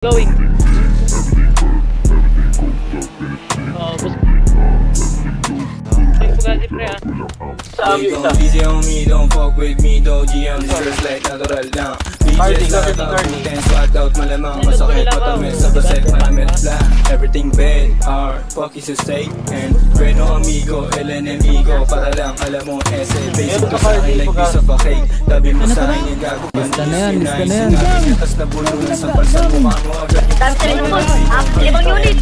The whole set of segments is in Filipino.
Going. Easy on me, don't fuck with me though. GM just like natural lang. BJ's nakakabutin, swag out malamang. Masakit, matamis, sa baset, malamit flat. Everything bad, hard, fuck is a stake. And Reno amigo, el enemigo. Para lang alam mo, essay. Basic ka sa'kin like piece of a cake. Tabi mo sa'kin yung gago. Lista na yan, lista na yan. Sinabi niya, tas nabulungan sa palsa mukha mo agad. Limang unit.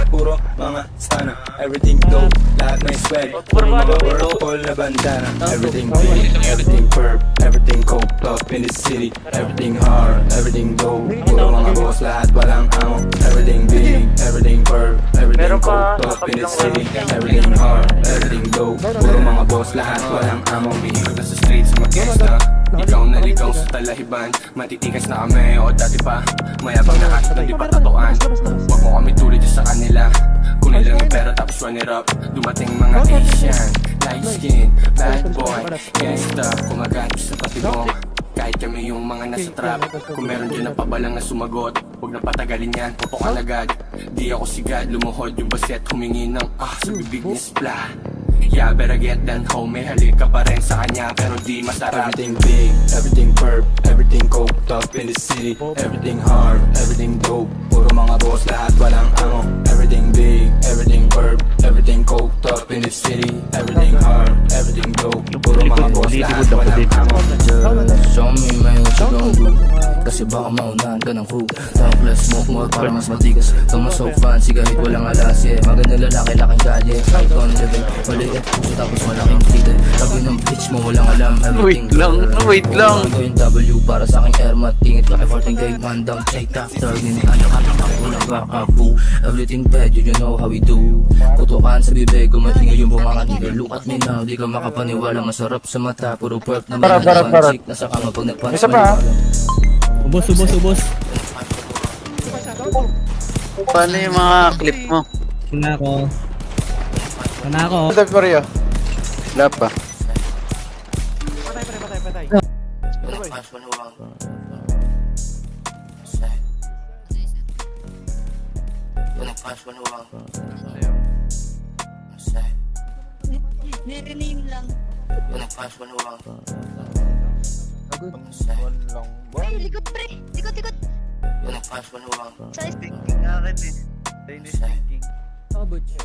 Puro mga stana. Everything dope, lahat may swag. Puro mga all na bandana. Everything big, everything perp, everything coked up in the city. Everything hard, everything dope. Puro mga boss, lahat walang amo. Everything big, everything perp, everything coked up in the city. Everything hard, everything dope. Puro mga boss, lahat walang amo. Bihiro na sa streets, mag-gesta. Ikaw na ligaw sa talahiban. Matitikas na kami o dati pa. Mayabang na kahit na di pa tatuan. Huwag mo kami tulad sa kanila. Kunin lang yung pera tapos run it up. Dumating mga Asian, light skin, bad boy, gangsta. Kumaganto sa pati mo. Kahit kami yung mga nasa trap. Kung meron dyan na pabalang na sumagot, huwag na patagalin yan, pupukan agad. Di ako sigad, lumuhod yung baset. Humingi ng sa bibig niya splat. Yeah, better get that homie. Halik ka pa rin sa kanya pero di masarap. Everything big, everything perp, everything coked up in the city. Everything hard, everything dope. Puro mga boss, lahat walang amo. Everything big, everything perp, everything coked up in the city. Everything hard, everything dope. Puro mga boss, lahat walang amo. Show me man what you gon' do. Kasi baka maunahan ka ng crew. Talkless, smoke more para mas matigas. Tama so fancy kahit walang alas. Yeah, magandang lalaki, laking kalye. Icon living, maliit puso tapos malaking title. Sabi ng bitch mo walang alam. Wait lang. Ako yung W para sa aking airmat. Tingit ka kay 14K, man down, take after. Niniano ka lang ako ng bakabu. Everything bad, you know how we do. Putukan sa bibig, kumatingay yung bumangat. Look at me now, di ka makapaniwala. Masarap sa mata, puro perp na mga nasa kama pag nagpanis. Isa pa. Ubos. Paano yung mga clip mo? Sana ako. Dave Maria. Wala pa. Patay. Nirinig lang. Ay, likod pre! Likod! Sa Thinking akin eh. Thinking. Ako, butch.